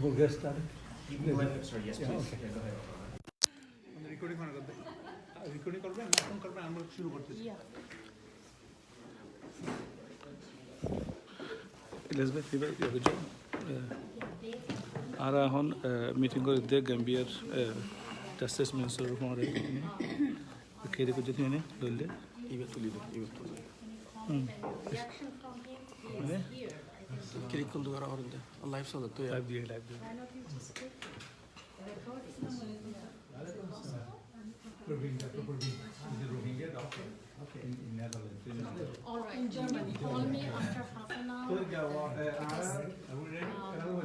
We'll get started. You can go ahead, sir. Yes, please. Okay. Yeah, go ahead. Recording recording করবেন না phone করবেন আমরা শুরু করতেছি Elizabeth ara এখন মিটিং করে দে গাম্বিয়ার জাস্টিস মিনিস্টার ফোনে কেডি কো যেতে নে লইলে ইবে তুলি দে Reaction from him is here. Click কোন দুয়ারা হরদে লাইভ সো তো লাইভ দিয়ে Why not you just click record? Rohingya is a Rohingya doctor in Netherlands. All right, in Germany. Call me after half an hour. Are we ready? I will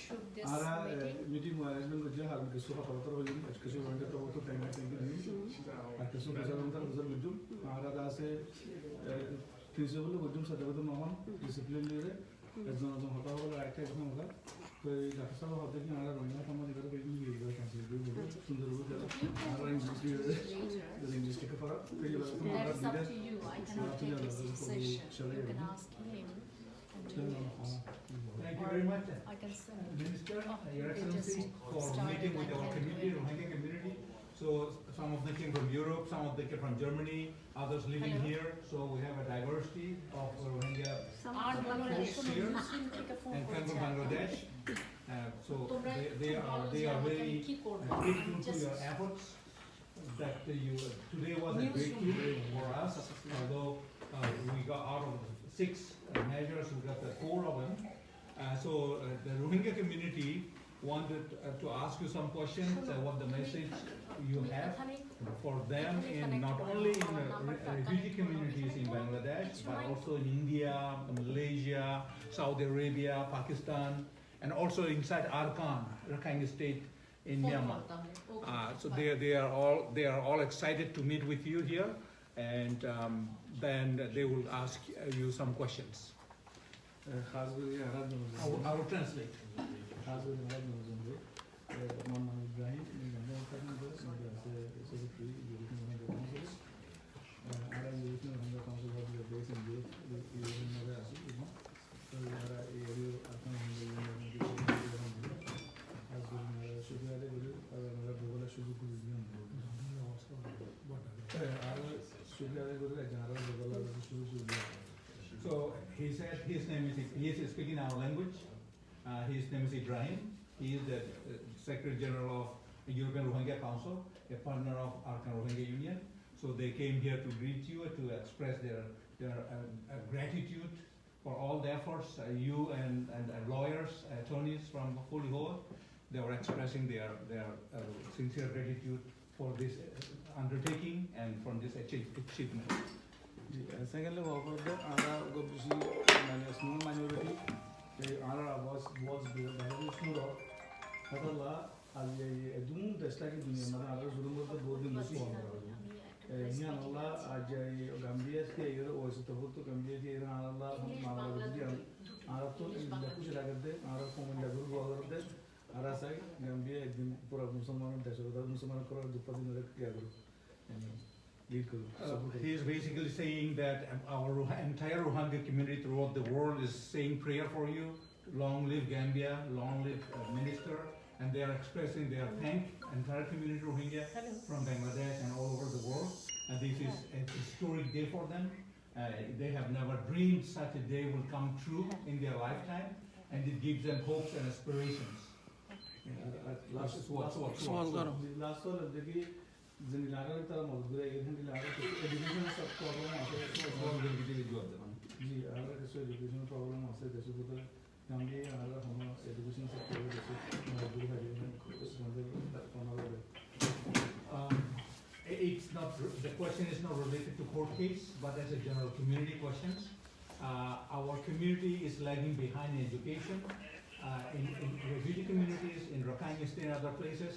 shoot this meeting. meeting management को जो हाल में किसी का पता हो जाएगी आज किसी बंदे तो वो तो टाइम है कि नहीं आज किसी का जरूर था उधर विजुम आरा दास से किसी को लोग विजुम सदा तो मामन डिसिप्लिन ले रहे एग्जाम तो होता होगा एक्ट एक्ट में होगा तो ये डॉक्टर साहब होते हैं कि आरा रोहिंग्या का हमारे घर पे भी ये बात कैसे भी बोलो सुंदर हो जाए आरा इंग्लिश ले रहे तो इंग्लिश के फरा फिर ये बात तो That आरा is up to you. I cannot take this decision. You can ask him. Thank you very much. I can send it. Minister, Oh, Your they Excellency, just for started meeting with like our that community, way. Rohingya community. So some of them came from Europe, some of them came from Germany, others living Hello. here. So we have a diversity of Rohingya আর Bangladesh folks here থেকে phone and come করেছে from Bangladesh. So তোমরা they are very কি করবে grateful to your efforts. That you today was a great day for us. Although we got out of 6 measures, we got the 4 of them. So the Rohingya community wanted to ask you some questions. What the message you have for them in not only in refugee communities in Bangladesh, but also in India, Malaysia, Saudi Arabia, Pakistan, and also inside Arakan, Rakhine State in Myanmar. So they are all excited to meet with you here, and then they will ask you some questions. I will translate. So he said he is speaking our language. His name is Ibrahim. He is the Secretary General of the European Rohingya Council, a partner of Arakan Rohingya Union. So they came here to greet you, to express their gratitude for all the efforts. You and lawyers, attorneys from Holyhoe, they were expressing their sincere gratitude for this undertaking and from this achievement. Secondly, small minority, was He is basically saying that our entire Rohingya community throughout the world is saying prayer for you. Long live Gambia, long live Minister, and they are expressing their thank entire community Rohingya from Bangladesh and all over the world. And this is a historic day for them. They have never dreamed such a day will come true in their lifetime, and it gives them hopes and aspirations. Last one. जोंनि लागोन तारा मजबूर है इधर लागोन education सब problem आसे All will be with you. जी आगे कैसे एजुकेशन प्रॉब्लम आसे जैसे तो हम ये आगे हम एजुकेशन सब प्रॉब्लम जैसे मजबूर है It's not, the question is not related to court case, but as a general community questions. Our community is lagging behind in education. In refugee communities, in Rakhine State and other places,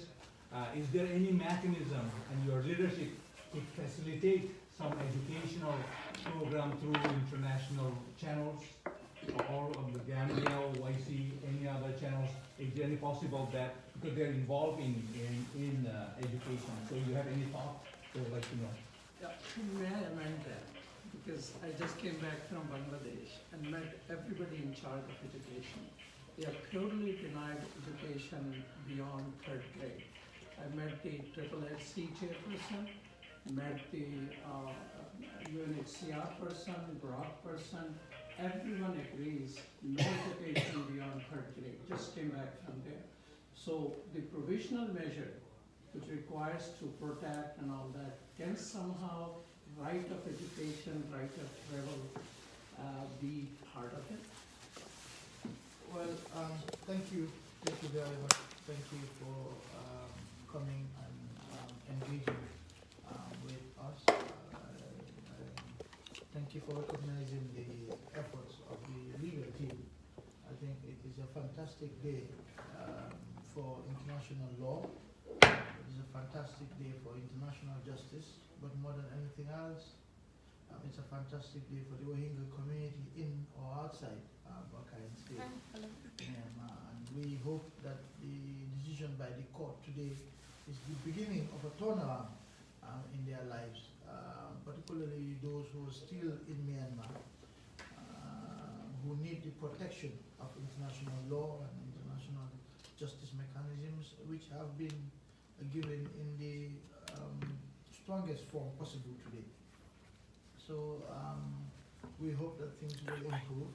is there any mechanism and your leadership could facilitate some educational program through international channels or of the Gambia, YC, any other channels? Is there any possible that, because they're involved in education, so you have any thought you would like to know? Yeah, may I amend that? Because I just came back from Bangladesh and met everybody in charge of education. they are purely denied education beyond third grade. I met the SSSC chairperson, met the UNHCR person, Brock person. Everyone agrees no education beyond third grade. Just came back from there. So the provisional measure, which requires to protect and all that, can somehow right of education, right of travel be part of it? Well, thank you very much. Thank you for coming and engaging with us. Thank you for recognizing the efforts of the legal team. I think it is a fantastic day for international law. It is a fantastic day for international justice, but more than anything else, it's a fantastic day for the Rohingya community in or outside Rakhine State. And we hope that the decision by the court today is the beginning of a turnaround in their lives, particularly those who are still in Myanmar, who need the protection of international law and international justice mechanisms, which have been given in the strongest form possible today. So we hope that things will improve,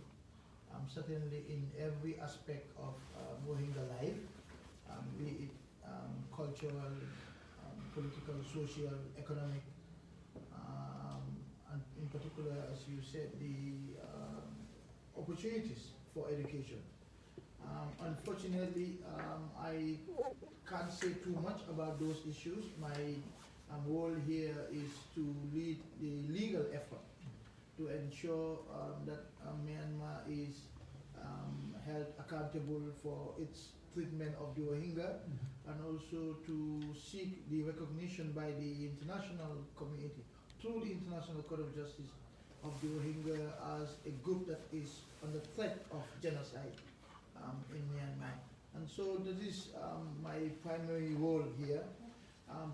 certainly in every aspect of Rohingya life, be it cultural, political, social, economic, and in particular, as you said, the opportunities for education. Unfortunately, I can't say too much about those issues. My role here is to lead the legal effort to ensure that Myanmar is held accountable for its treatment of the Rohingya, and also to seek the recognition by the international community through the International Court of Justice of the Rohingya as a group that is under threat of genocide in Myanmar. And so this is my primary role here.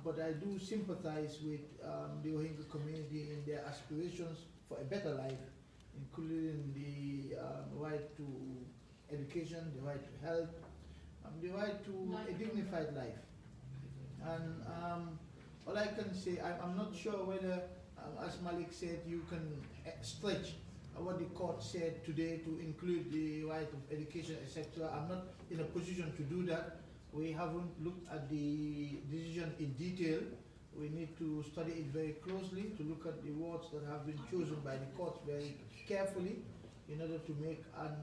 But I do sympathize with the Rohingya community in their aspirations for a better life, including the right to education, the right to health, the right to a dignified life. And all I can say, I'm not sure whether, as Malik said, you can stretch what the court said today to include the right of education, etc. I'm not in a position to do that. We haven't looked at the decision in detail. We need to study it very closely, to look at the words that have been chosen by the court very carefully in order to make an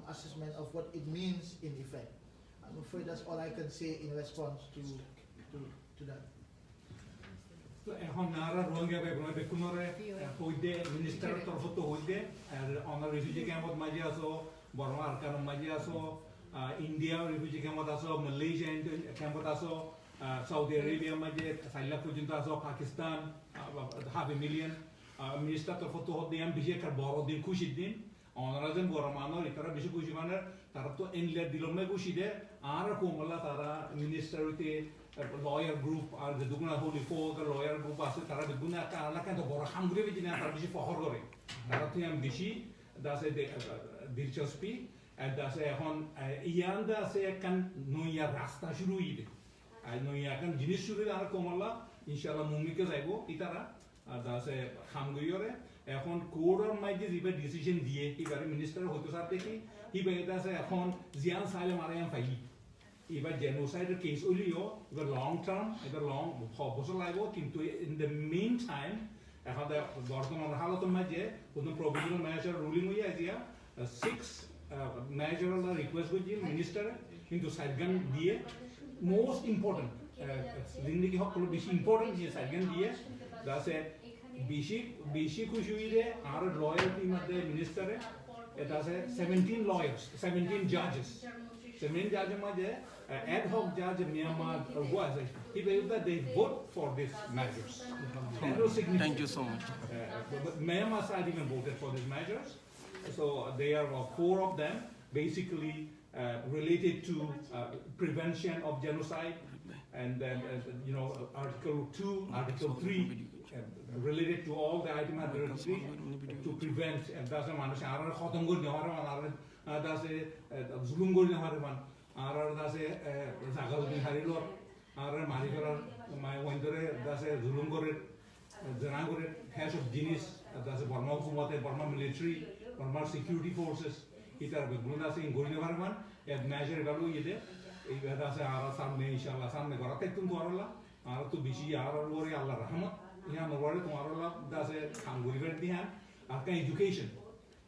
assessment of what it means in effect. I'm afraid that's all I can say in response to that. এখন নারা Rohingya বেগুনা বেকুনরে হইদে minister তরফত হইদে on refugee ক্যাম্পত মাঝে আসো বর্মা আরকান মাঝে আসো India refugee ক্যাম্পত আসো Malaysia ক্যাম্পত আসো Southee Arabia মাঝে 4 লাখ পর্যন্ত আসো Pakistan half a million minister তরফত হইদে আমি বিশেষ একটা বড় দিন খুশির দিন অনারাজন বড় মানর ইতারা বেশি খুশি মানের তারা তো এনলে দিলম না খুশি দে আর কোমলা তারা মিনিস্টার হইতে lawyer group আর যে দুগুনা হোলি ফোক lawyer group আছে তারা দুগুনা একটা আলাদা কিন্তু বড় হামগুড়ি বেজি না তারা বেশি ফখর করে তারা তো আমি বেশি দাসে দিলচস্পি আর দাসে এখন ইয়ান দাসে একখান নইয়া রাস্তা শুরু হইবে আর নইয়া একখান জিনিস শুরু আর কমলা ইনশাআল্লাহ মুমিকে যাইব ইতারা দাসে হামগুড়িরে এখন কোর্টের মাঝে যেভাবে ডিসিশন দিয়ে এবারে মিনিস্টার হইতে সাথে কি হিবে দাসে এখন জিয়ান সাইলে মারায়াম ফাইলি এবার জেনোসাইডের কেস হইলেও এবার লং টার্ম এবার লং বছর লাগবে কিন্তু ইন দ্য মেইন টাইম এখন বর্তমান হালতের মাঝে কোনো প্রভিশনাল মেজার রুলিং হয়ে আছে 6 মেজার রিকোয়েস্ট করছি মিনিস্টারে কিন্তু সাইডগান দিয়ে মোস্ট ইম্পর্টেন্ট জিন্দগি সকল বেশি ইম্পর্টেন্ট দিয়ে সাইডগান দিয়ে দাসে বেশি খুশি হইলে আর লয়ালটি মধ্যে মিনিস্টারে এটা আছে 17 lawyers 17 judges 17 judges মাঝে ad hoc judge Myanmar was he believed that they vote for these measures. Thank you so much. But Myanmar side even voted for these measures. So there are 4 of them basically related to prevention of genocide, and then Article 2, Article 3 related to all the items to prevent and that's a মানুষ আর খতম করে দেওয়ার আর daase zulum gori na hare man arar daase zagal bin harilor arar marikarar my wendore daase zulum gori jana gori hash of jinis daase Burma hukumate Burma military Burma security forces itar begun daase gori na hare man a measure evalu yede ei daase arar samne inshallah samne gorate tum dorala arar tu bishi arar gori Allah rahmat यहाँ नरवारे तुम्हारा ला दासे खांगुरी कर दिया आपका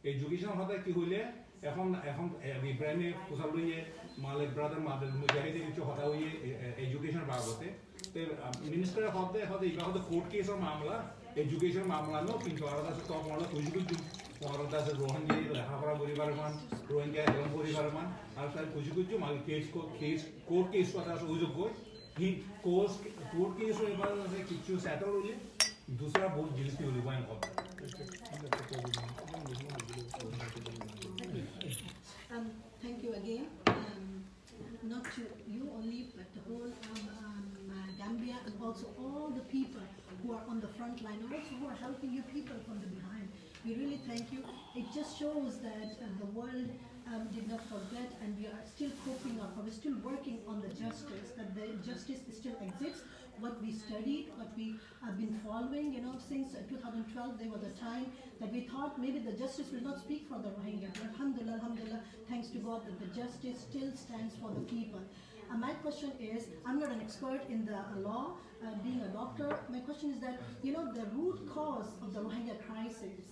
education होता है कि हुए এখন ইব্রাহিমে কোসাল লইয়ে মালিক ব্রাদার মাদার মুজাহিদের কিছু হতা হইয়ে এডুকেশন বাবদে তে মিনিস্টার হতে ইবা হতে কোর্ট কেসের মামলা এডুকেশন মামলা নো কিন্তু আর দাসে তো মামলা সুযোগ দিন আর দাসে রোহিঙ্গা লেখাপড়া পরিবার মান রোহিঙ্গা হেলম পরিবার মান আর তার সুযোগ দিন মাল কেস কোর্ট কেস কথা সুযোগ কই হি कोर्ट केस होने बाद से किच्चू सेटल हो जाए दूसरा बहुत जिल्स की होली बाइन होता Thank you again. Not to you only, but the whole Gambia and also all the people who are on the front line, and also who are helping you people from the behind. We really thank you. It just shows that the world did not forget, and we are still coping up, or we're still working on the justice, that the justice still exists. What we studied, what we have been following, since 2012, there was a time that we thought maybe the justice will not speak for the Rohingya. But alhamdulillah, thanks to God that the justice still stands for the people. My question is, I'm not an expert in the law, being a doctor. My question is that, the root cause of the Rohingya crisis,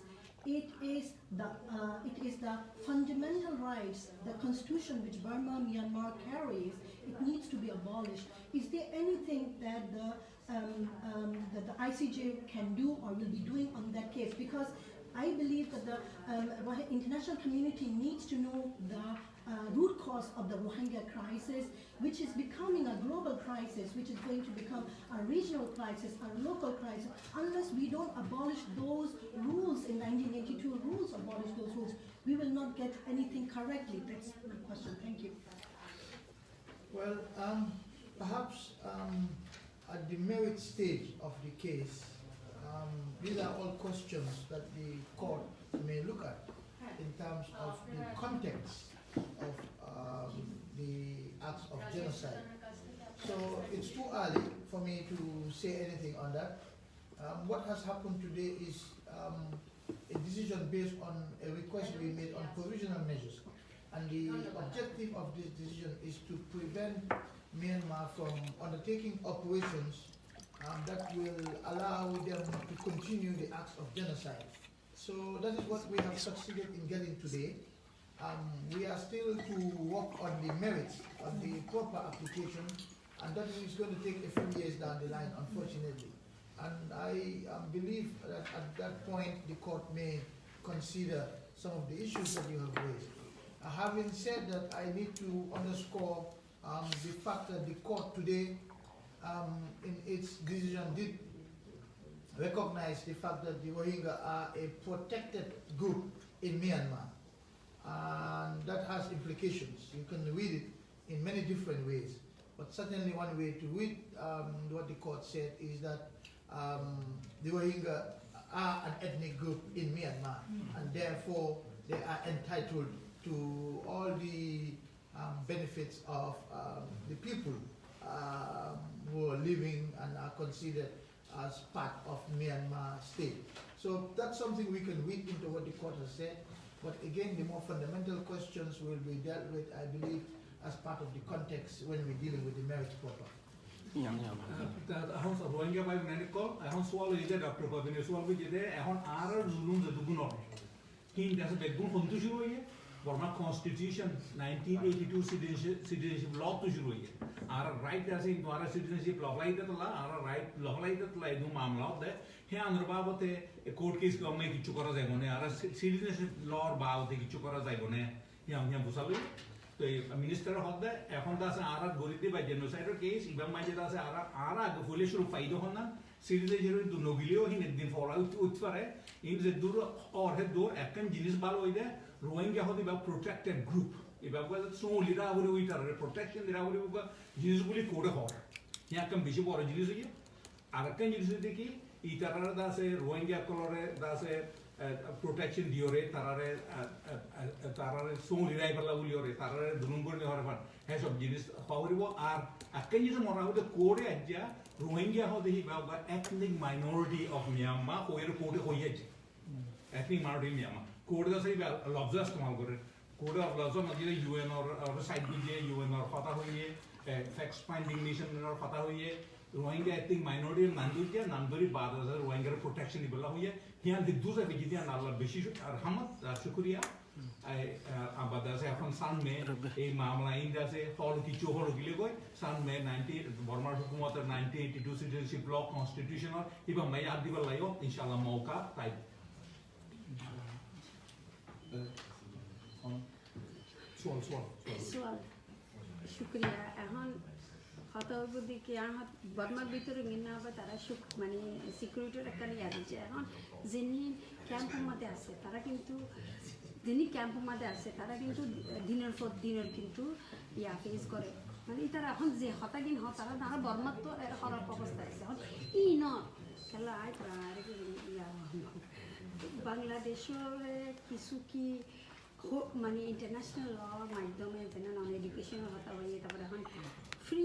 it is the fundamental rights, the constitution which Burma, Myanmar carries, it needs to be abolished. Is there anything that the ICJ can do or will be doing on that case? Because I believe that the international community needs to know the root cause of the Rohingya crisis, which is becoming a global crisis, which is going to become a regional crisis, a local crisis. Unless we don't abolish those rules in 1982, abolish those rules, we will not get anything correctly. That's my question. Thank you. Well, perhaps at the merit stage of the case, these are all questions that the court may look at in terms of the context of the acts of genocide. So it's too early for me to say anything on that. What has happened today is a decision based on a request we made on provisional measures. And the objective of this decision is to prevent Myanmar from undertaking operations that will allow them to continue the acts of genocide. So that is what we have succeeded in getting today. We are still to work on the merits of the proper application, and that is going to take a few years down the line, unfortunately. And I believe that at that point the court may consider some of the issues that you have raised. Having said that, I need to underscore the fact that the court today, in its decision, did recognize the fact that the Rohingya are a protected group in Myanmar. And that has implications. You can read it in many different ways. But certainly one way to read what the court said is that the Rohingya are an ethnic group in Myanmar, and therefore they are entitled to all the benefits of the people who are living and are considered as part of Myanmar state. So that's something we can read into what the court has said. But again, the more fundamental questions will be dealt with, I believe, as part of the context when we're dealing with the merits proper. এখন রোহিঙ্গা ভাই medical এখন সোয়াল হইছে doctor কবিনে সোয়াল হইছে এখন আর জুলুম দুগুণ কিন্তু আছে বেগুন হন্তু শুরু হইছে বর্মা কনস্টিটিউশন 1982 সিটিজেনশিপ ল তো শুরু হইছে আর রাইট আছে ইন দ্বারা সিটিজেনশিপ ল লাইতে তো আর রাইট ল লাইতে তো লাইদু মামলা দে হে আন্দর বাবতে কোর্ট কেস গমে কিছু করা যাইব না আর সিটিজেনশিপ লর বাবতে কিছু করা যাইব না হিয়া বুঝালো তো মিনিস্টার হদে এখন তো আছে আর গরিতে বা জেনোসাইডের কেস ইবাম মাইজে আছে আর আগে ফুলে শুরু ফাইদো হন না সিটিজেনশিপ দু নগিলিও হিন দিন ফলো উঠপারে ইন যে দূর অর হে দূর একন জিনিস ভালো হইদে রোহিঙ্গা হদি বা প্রোটেক্টেড গ্রুপ এবার সো লিরা হরে উইটার প্রোটেকশন লিরা হরে জিনিসগুলি কোডে হয় হিয়া কম বেশি বড় জিনিস হইছে আর একন জিনিস দেখি ইতারার দাসে রোহিঙ্গা কলরে দাসে protection diore tarare so lirai pala uliore tarare dunungur ne hore pan he sob jinis pawribo ar akken jinis mora hote kore ajja Rohingya ho dehi ba ethnic minority of Myanmar hoyer kore hoyeje ethnic minority Myanmar kore da sei lobjas kamal gore kore of lobjas madire UN or side bije UN or khata hoye fact finding mission or khata hoye Rohingya ethnic minority nandurja nanduri badar Rohingya protection ibala hoye hian the duza bijidian Allah beshi arhamat shukriya ai abada se এখন সামনে এই মামলা India সে ফল কিছু হলো গিলে কই সামনে 90 বর্মার হুকুমতের 1982 citizenship ল constitutional এবং মাই আদ দিবার লাইও ইনশাআল্লাহ মৌকা তাই সোয়াল শুক্রিয়া এখন হতবুদ্ধি কি আমার বর্মার ভিতরে মিনা হবে তারা সুখ মানে সিকিউরিটির একটা ইয়া দিচ্ছে এখন যিনি ক্যাম্পের মধ্যে আছে তারা কিন্তু যিনি ক্যাম্পের মধ্যে আছে তারা কিন্তু দিনের পর দিনের কিন্তু ইয়া ফেস করে মানে তারা এখন যে হতাগিন হয় তারা তারা বর্মার তো খারাপ অবস্থা আছে এখন ই ন খেলা আয় তারা আর ইয়া বাংলাদেশের কিছু কি মানে ইন্টারন্যাশনাল লর মাধ্যমে যেন নন এডুকেশনের কথা হয়ে তারপরে এখন ফ্রি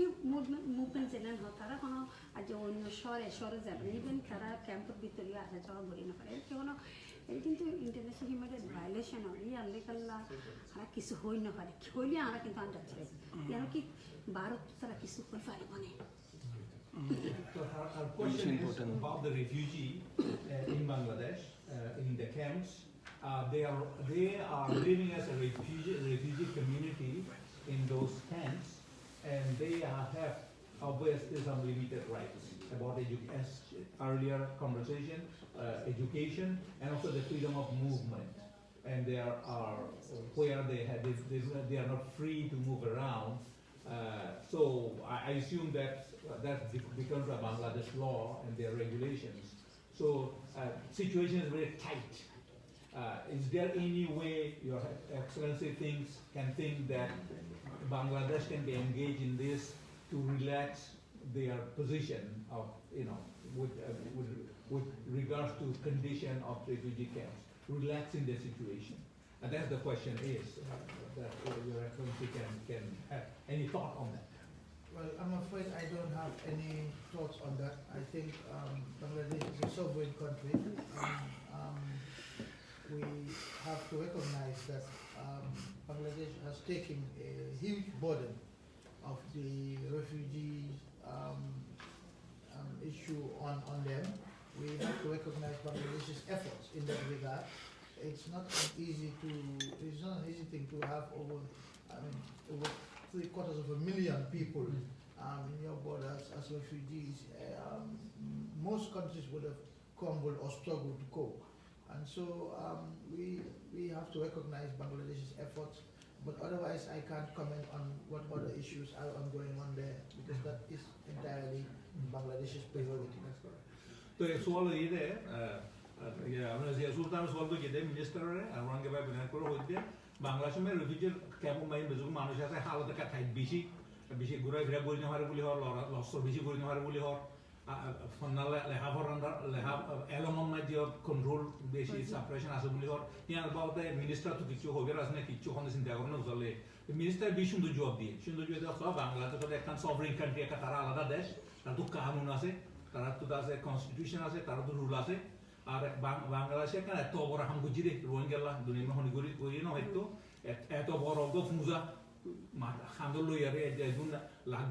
মুভমেন্ট যেন হয় তারা কোনো আজ অন্য শহরে যাবে ইভেন তারা ক্যাম্পের ভিতরে আসা যাওয়া করি না পারে কোনো এই কিন্তু ইন্টারন্যাশনাল হিউম্যান রাইটস ভায়োলেশন হয় এই আনলে কাল্লা আর কিছু হই না পারে হইলে আমরা কিন্তু আন্ডার কেন কি ভারত তারা কিছু করে পারিব না So our question is about the refugee in Bangladesh, in the camps. They are living as a refugee community in those camps, and they have obviously some limited rights about earlier conversation, education, and also the freedom of movement. And there are where they are not free to move around. So I assume that becomes a Bangladesh law and their regulations. So situation is very tight. Is there any way Your Excellency can think that Bangladesh can be engaged in this to relax their position of with regards to condition of refugee camps, relaxing the situation? And that's the question is that Your Excellency can have any thought on that? Well, I'm afraid I don't have any thoughts on that. I think Bangladesh is a sovereign country. We have to recognize that Bangladesh has taken a huge burden of the refugee issue on them. We have to recognize Bangladesh's efforts in that regard. It's not an easy thing to have over 750,000 people in your borders as refugees. Most countries would have crumbled or struggled to cope. And so we have to recognize Bangladesh's efforts, but otherwise I can't comment on what other issues are ongoing on there because that is entirely Bangladesh's priority. That's correct. So it's all there. আমরা যে সুলতান solve Gede মিনিস্টারে আরঙ্গে by বিনা করে হইতে বাংলাদেশে refugee camp মাই বেজু মানুষ আছে হালতে কাঠাই বেশি ঘুরে ফিরে বলি না হারে বলি হর লসর বেশি বলি না হারে বলি হর ফনালে লেহা ফরান্ডার লেহা এলমন না যে কন্ট্রোল বেশি সাপ্রেশন আছে বলি হর ইয়ার বাউতে মিনিস্টার তো কিছু হবে রাজনে কিছু কোন চিন্তা করে না চলে মিনিস্টার বি সুন্দর জবাব দিয়ে সব বাংলাদেশ তো একটা সভরেন কান্ট্রি একটা তারা আলাদা দেশ তার তো কানুন আছে তারা তো আছে কনস্টিটিউশন আছে তারা তো রুল আছে আর বাংলাদেশে কেন এত বড় হামগুজি রে রোহিঙ্গা দুনিয়া হনি করি না হয়তো এত বড় ফুজা হান্দর লইয়ারে একজন লাখ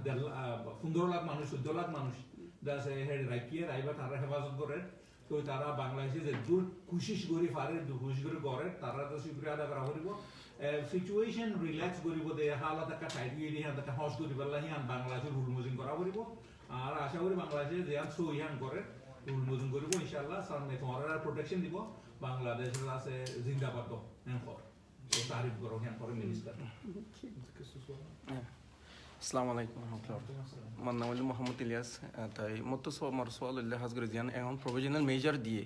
15 লাখ মানুষ 14 লাখ মানুষ দাসে হেড রাখিয়ে রাইবা তারা হেফাজত করে তো তারা বাংলাদেশে যে দূর কোশিশ করি পারে কোশিশ করে তারা তো শুক্রিয়া আদা করা করিব সিচুয়েশন রিল্যাক্স করিব দে হালত একটা টাইট হইলি হান একটা হস করি বললা হিয়ান বাংলাদেশের রুল মুজিং করা করিব আর আশা করি বাংলাদেশে যে আন সো হিয়ান করে রুল মুজিং করিব ইনশাআল্লাহ সামনে তোমার প্রোটেকশন দিব বাংলাদেশের আছে জিন্দাবাদ তো এনফর তো তারিফ করো হিয়ান করে মিনিস্টার আসসালামু আলাইকুম আমার নাম হলো মোহাম্মদ ইলিয়াস তাই মতো আমার সোয়াল হাজগর জিয়ান এখন প্রভিশনাল মেজার দিয়ে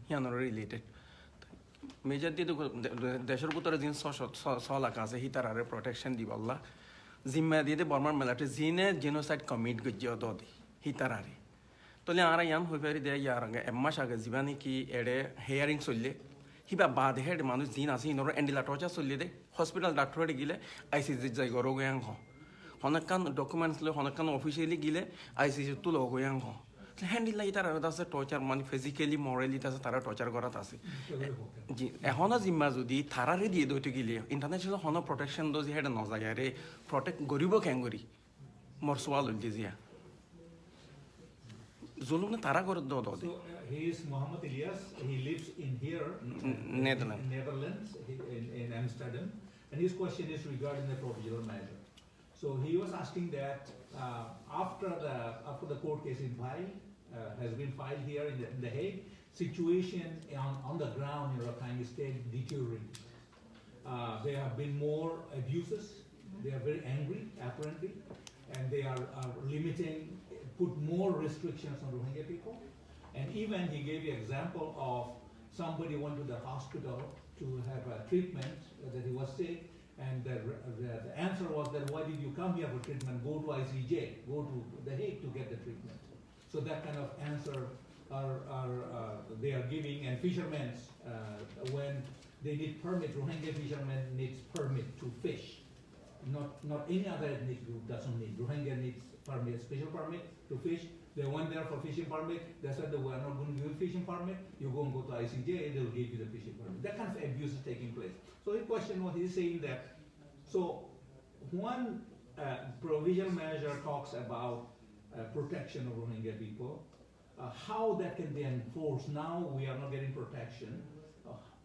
হিয়ানোর রিলেটেড মেজার দিয়ে দেশের ভিতরে যিনি সলাকা আছে হি তারারে প্রটেকশন দিব আল্লাহ জিম্মা দিয়ে বর্মার মেলাটে জিনে জেনোসাইড কমিট গজ্জিও দি হি তারারে তলে আর ইয়াম হয়ে পারি দেয় ইয়ার আগে এক মাস আগে জীবানি কি এড়ে হেয়ারিং চললে হিবা বাদ হেড মানুষ দিন আছে ইনর এন্ডিলা টর্চার চলিয়ে দে হসপিটাল ডাক্তার গিলে আইসিসি যাই গরো গয়াং হনকান ডকুমেন্টস লে হনকান অফিসিয়ালি গিলে আইসিসি তুলো গয়াং হ্যান্ডিল লাগে তারা আছে টর্চার মানে ফিজিক্যালি মরালি আছে তারা টর্চার করাত আছে জি এখনো জিম্মা যদি থারারে দিয়ে দইতে গিলে ইন্টারন্যাশনাল হন প্রটেকশন দো হেড নজাগারে প্রটেক্ট গরিব ক্যাঙ্গরি মোর সোয়াল হইতে জিয়া জুলুম না তারা করে দো দে He is Muhammad Ilyas. He lives in here, Netherlands. in Netherlands, in Amsterdam. And his question is regarding the provisional measure. So he was asking that after the court case has been filed here in the Hague, situation on the ground in Rakhine State deteriorating. There have been more abuses. They are very angry, apparently, and they are put more restrictions on Rohingya people. And even he gave the example of somebody went to the hospital to have a treatment that he was sick, and the answer was that why did you come here for treatment? Go to ICJ, go to the Hague to get the treatment. So that kind of answer they are giving, and fishermen when they need permit, Rohingya fishermen needs permit to fish. Not any other ethnic group doesn't need. Rohingya needs permit, special permit to fish. They went there for fishing permit. They said that we are not going to give you fishing permit. You go and go to ICJ, they'll give you the fishing permit. That kind of abuse is taking place. So the question was, he's saying that, so one provisional measure talks about protection of Rohingya people. How that can be enforced? Now we are not getting protection.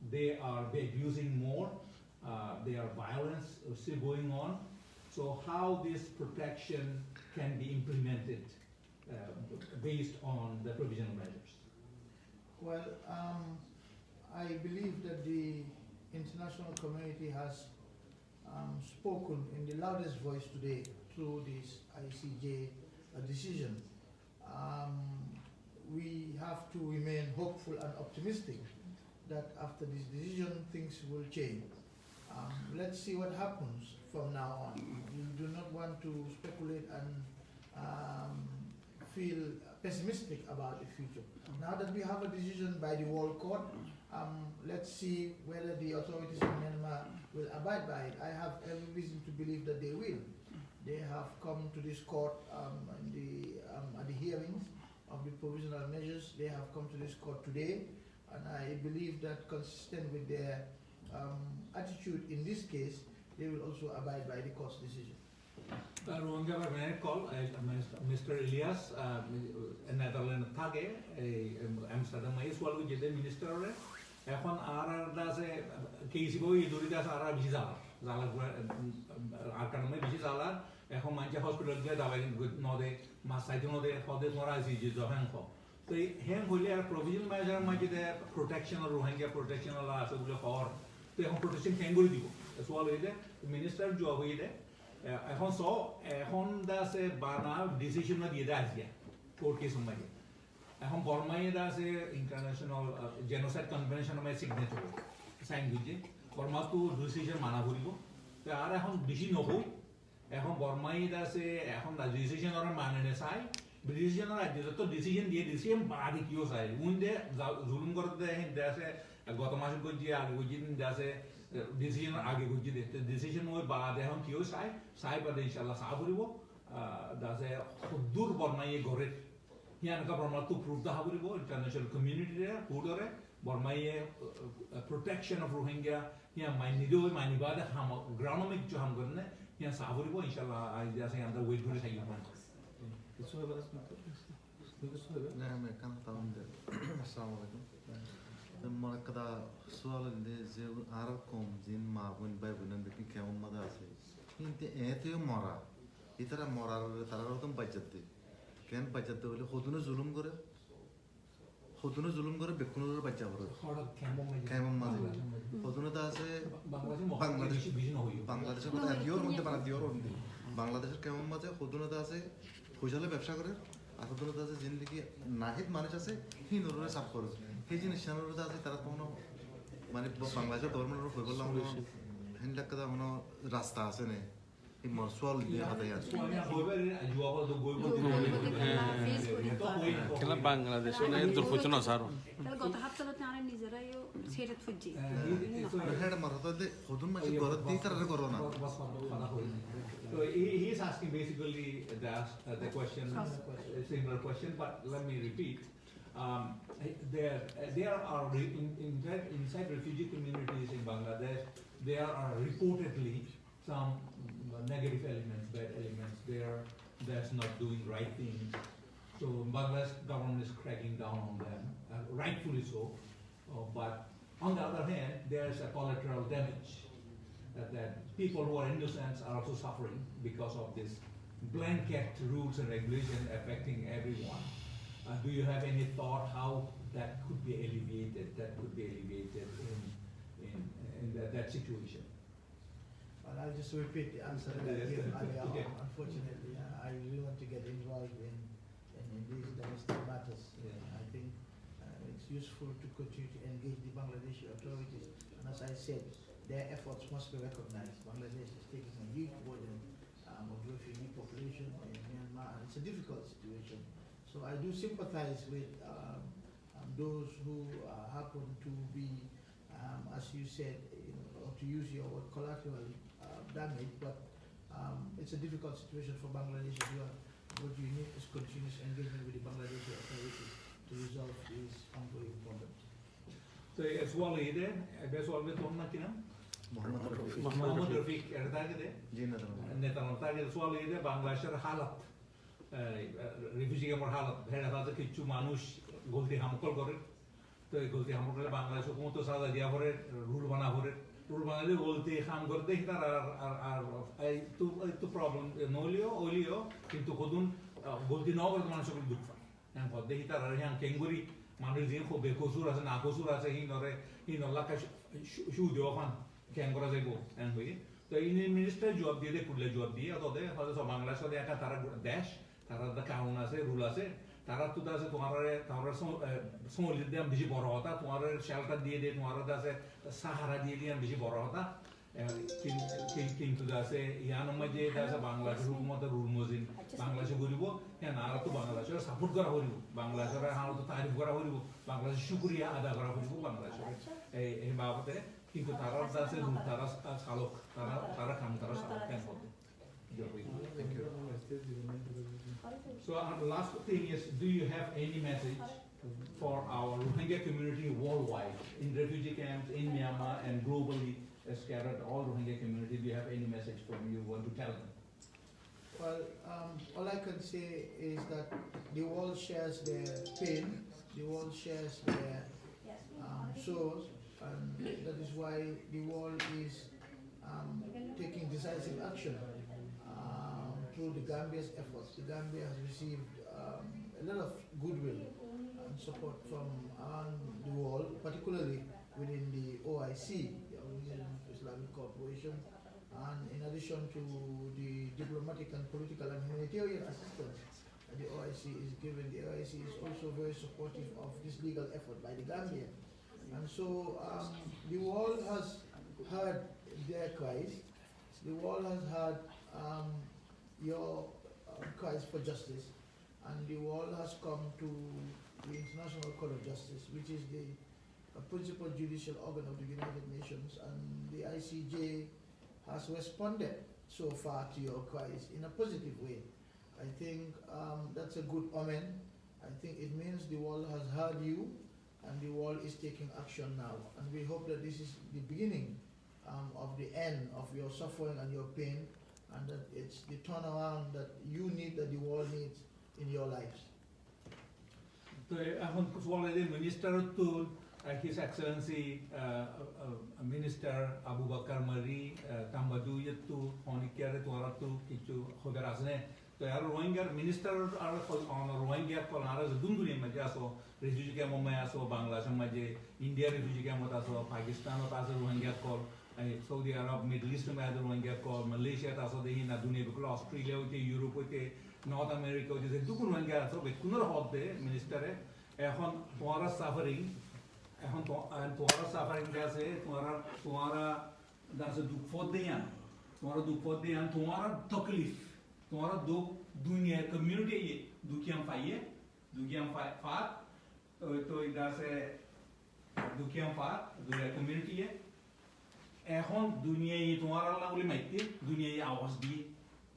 They are abusing more. There are violence still going on. So how this protection can be implemented based on the provisional measures? Well, I believe that the international community has spoken in the loudest voice today through this ICJ decision. We have to remain hopeful and optimistic that after this decision things will change. Let's see what happens from now on. We do not want to speculate and feel pessimistic about the future. Now that we have a decision by the World Court, let's see whether the authorities in Myanmar will abide by it. I have every reason to believe that they will. They have come to this court at the hearings of the provisional measures. They have come to this court today, and I believe that consistent with their attitude in this case, they will also abide by the court's decision. Rohingya by minute call, Mr. Ilyas, Netherlands থাকে Amsterdam এই সোয়াল যেতে মিনিস্টারে এখন আছে কেসি বই দরিতে আছে বেশি জ্বালা আর কারণে বেশি জ্বালা এখন মানুষ হসপিটাল গিয়ে দাবাই নদে মাছ চাইতে নদে সদে মরা আছে যে জহাংশ তো এই হ্যাং হইলে আর প্রভিশন মেজার মাঝে প্রোটেকশন রোহিঙ্গা প্রোটেকশন আছে বলে হওয়ার তো এখন প্রোটেকশন কেন করে দিব সোয়াল হইলে মিনিস্টার জব হইলে এখন আছে বানা ডিসিশন দিয়ে দেয় আজকে কোর্ট কেস মাঝে এখন বর্মাই আছে ইন্টারন্যাশনাল জেনোসাইড কনভেনশন মাঝে সিগনেচার সাইন দিচ্ছে বর্মা তো ডিসিশন মানা করিব আর এখন বেশি নহই এখন বর্মাই আছে এখন ডিসিশন ওরা মানে নে চাই ডিসিশন যত ডিসিশন দিয়ে ডিসিশন বাদে কিও চাই উইন্ডে জুলুম করতে আছে গত মাসে করছি আগে করছি আছে decision আগে গুজি দিতে decision ওই বাদ এখন কিও চাই বাদে ইনশাআল্লাহ চা ফুরিব দাসে খুদুর বর্মাই ঘরে হিয়ানকা বর্মা তো প্রুফ দা ফুরিব ইন্টারন্যাশনাল কমিউনিটি রে পুডরে বর্মাই প্রোটেকশন অফ রোহিঙ্গা হিয়া মাইনি দো মাইনি বাদে হাম গ্রাউন্ডমিক জো হাম করনে হিয়া চা ফুরিব ইনশাআল্লাহ আই দাসে আমরা ওয়েট করে থাকি পান কিছু হবে কিছু হবে না আমি কাম তাউন দে আসসালামু আলাইকুম Malakada soal de je arakom jin ma bun bai bunan de kemon mada ase inte ete mora itara morar tarar tom bajatte ken bajatte bole khudunu zulum করে বেকুনুর বাচ্চা হলো কেমন মাঝে খদুনো তা আছে বাংলাদেশ বিজীর্ণ হই বাংলাদেশের কথা দিওর মধ্যে বানা দিওর মধ্যে বাংলাদেশের কেমন মাঝে খদুনো তা আছে পয়সালে ব্যবসা করে আর খদুনো তা আছে জিন্দেগি নাহিদ মানুষ আছে হি নররে সাফ করে এই জিনিস জানার আছে তারা কোনো মানে বাংলাদেশের গভর্নমেন্টের হয়ে বললাম হেন লাগ কথা কোনো রাস্তা আছে না এই মার্সওয়াল দিয়ে হাতে আছে খেলা বাংলাদেশে দুর্ঘটনা সার গত সপ্তাহতে আমরা নিজেরাইও সেটা খুঁজছি হেড মারতে হদুন মাঝে গরত দিয়ে তারা করো না So he is asking basically the question, a similar question, but let me repeat. There are inside refugee communities in Bangladesh, there are reportedly some negative elements, bad elements there that's not doing right things. So Bangladesh government is cracking down on them, rightfully so. But on the other hand, there is a collateral damage. That people who are innocent are also suffering because of this blanket rules and regulations affecting everyone. Do you have any thought how that could be alleviated? In that situation. Well, I'll just repeat the answer that I gave earlier on. Unfortunately, I really want to get involved in these domestic matters. I think it's useful to continue to engage the Bangladeshi authorities. And as I said, their efforts must be recognized. Bangladesh is taking a huge burden of refugee population in Myanmar, and it's a difficult situation. So I do sympathize with those who happen to be, as you said, or to use your word, collateral damage, but it's a difficult situation for Bangladesh as well. What you need is continuous engagement with the Bangladeshi authorities to resolve these ongoing problems. So as well either, as well with Mohammed Rafiq erdagide জি না নেতানতাগে সোয়াল ইদে বাংলাদেশের হালত refugee ক্যাম্পের হালত ভেড়া তাদের কিছু মানুষ গলতি হামকল করে তো এই গলতি হামকল করে বাংলাদেশ হুকুমত সাজা দিয়া করে রুল বানালে গলতি হাম করে দেখি তার আর এই তো প্রবলেম নলিও কিন্তু কদুন গলতি ন করে মানুষের দুঃখ পায় হ্যাঁ দেখি তার আর হ্যাঁ কেঙ্গুরি মানুষ যে খুব বেকসুর আছে না কসুর আছে হি নলাকা শু দেওয়া পান ক্যাং করা যাইব এন হয়ে তো এই মিনিস্টার জবাব দিয়ে পুরলে জবাব দিয়ে অতদে হয়তো বাংলাদেশের একা তারা দেশ তারা কানুন আছে রুল আছে তারা তো আছে তোমার সমলিত দিয়ে বেশি বড় হতা তোমার শেল্টার দিয়ে তোমার আছে সাহারা দিয়ে বেশি বড় হতা কিন্তু আছে ইয়ানোর মধ্যে আছে বাংলাদেশের হুকুমত রুল মজিন বাংলাদেশে করিব হ্যাঁ না তো বাংলাদেশের সাপোর্ট করা করিব বাংলাদেশের হালত তারিফ করা করিব বাংলাদেশের শুক্রিয়া আদা করা করিব বাংলাদেশের এই বাবদে কিন্তু তারা আছে তারা চালক তারা কাম তারা চালক কেন করবে So the last thing is, do you have any message for our Rohingya community worldwide, in refugee camps, in Myanmar, and globally scattered all Rohingya community? Do you have any message from you want to tell them? Well, all I can say is that the world shares their pain, the world shares their sorrows, and that is why the world is taking decisive action through the Gambia's efforts. The Gambia has received a lot of goodwill and support from around the world, particularly within the OIC, the Organization of Islamic Cooperation, and in addition to the diplomatic and political and humanitarian assistance that the OIC is given. The OIC is also very supportive of this legal effort by the Gambia. And so the world has heard their cries, the world has heard your cries for justice, and the world has come to the International Court of Justice, which is the principal judicial organ of the United Nations, and the ICJ has responded so far to your cries in a positive way. I think that's a good omen. I think it means the world has heard you, and the world is taking action now. And we hope that this is the beginning of the end of your suffering and your pain, and that it's the turnaround that you need, that the world needs in your lives. So এখন already Minister to His Excellency Minister Abu Bakar Mari Tambadu yettu honikere tuaratu kichu hogar asne to yar Rohingya Minister ar on Rohingya kolana dunduni maje aso refugee camp me aso Bangladesh maje India refugee camp aso Pakistan aso Rohingya kol Saudi Arab Middle East me aso Rohingya kol Malaysia aso dehi na dunia bukla Australia hote Europe hote North America hote dukun Rohingya aso bekunor hote minister এখন তোমারা suffering তোমারা suffering আছে তোমারা দাসে দুঃখ দেয়া तुम्हारा दुख पद दे तुम्हारा तकलीफ तुम्हारा दुख दुनिया कम्युनिटी ये दुखियां फाइए दुखियां फात तो इधर से दुखियां फात दुनिया कम्युनिटी है এখন দুনিয়া এই তোমার আল্লাহ বলে মাইতে দুনিয়া এই আওয়াজ দিয়ে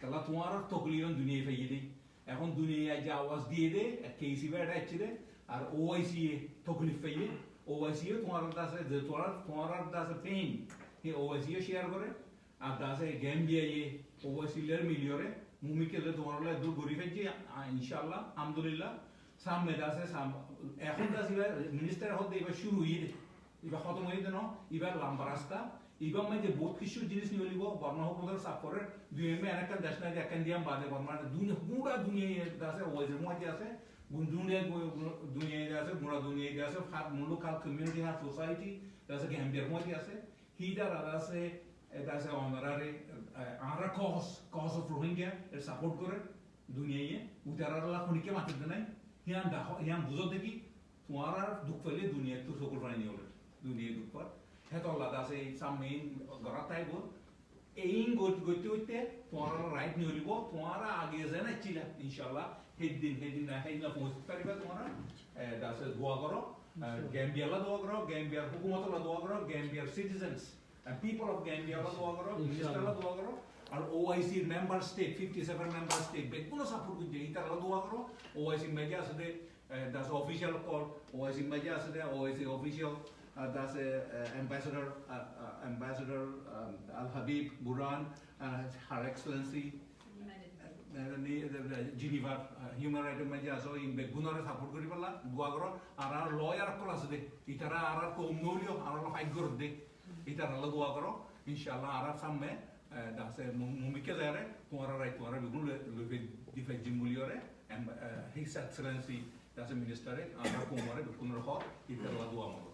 তাহলে তোমার তকলিয়ন দুনিয়া ফাইয়ে দেয় এখন দুনিয়া যে আওয়াজ দিয়ে দে কেসি বেড়া আছে রে আর ওআইসি তকলিফ ফাইয়ে ওআইসি তোমার দাসে যে তোমার দাসে পেইন এই ওআইসি শেয়ার করে আর দাসে গ্যাম্বিয়া এই ওআইসি লের মিলিয়রে মুমিকে যে তোমার আল্লাহ দূর গরি ফেজি ইনশাআল্লাহ আলহামদুলিল্লাহ সামনে দাসে এখন দাসে মিনিস্টার হতে এবার শুরু হয়ে এবার খতম হয়ে দেন এবার লম্বা রাস্তা ইবাম মানে বহুত কিছু জিনিস নিয়ে লিব বর্মা হুকুমদার সাপরে দুনিয়া একটা দেশ না একান দিয়াম বাদে বর্মা দুনিয়া পুরা দুনিয়া আছে ওয়াজের মধ্যে আছে দুনিয়া আছে পুরা দুনিয়া আছে ফাত মুলুক কাল কমিউনিটি আর সোসাইটি আছে গ্যাম্বিয়ার মধ্যে আছে হিদার আছে এটা আছে অনারারি আমরা কজ অফ রোহিঙ্গা এর সাপোর্ট করে দুনিয়ায় উতারালা খনিকে মাতে নাই হিয়ান বুঝো দেখি তোমার দুঃখ পেলে দুনিয়া তো সকল প্রাণী নিয়ে হলে দুনিয়া দুঃখ পর হেতল্লা দাসে সামমেইন গরাতাই বল এইন গতি হইতে তোমার রাইট নিয়ে হলিব তোমার আগে যেন ছিল ইনশাআল্লাহ হেদিন না হেদিন পৌঁছতে পারিবা তোমার দাসে দোয়া করো গ্যাম্বিয়ালা দোয়া করো গ্যাম্বিয়ার হুকুমতলা দোয়া করো গ্যাম্বিয়ার সিটিজেন্স পিপল অফ গ্যাম্বিয়ালা দোয়া করো মিনিস্টারলা দোয়া করো আর OIC member state 57 member state বেগুলো সাপোর্ট করতে ইতারা দোয়া করো ওআইসি মেজা আছে দাস অফিশিয়াল কল ওআইসি মেজা আছে OIC official that's Ambassador Al Habib Buran, Her Excellency, Geneva Human Rights Media, so in Begunare support kori pala, duagro, arar lawyer kolas de, itara arar ko umnolio, arar fight gor de, itara la duagro, inshallah arar samme, that's mumike zare, tumara right, tumara begun le defect jimuliore, and His Excellency, that's a minister, arar ko umare begunare ho, itara la duagro.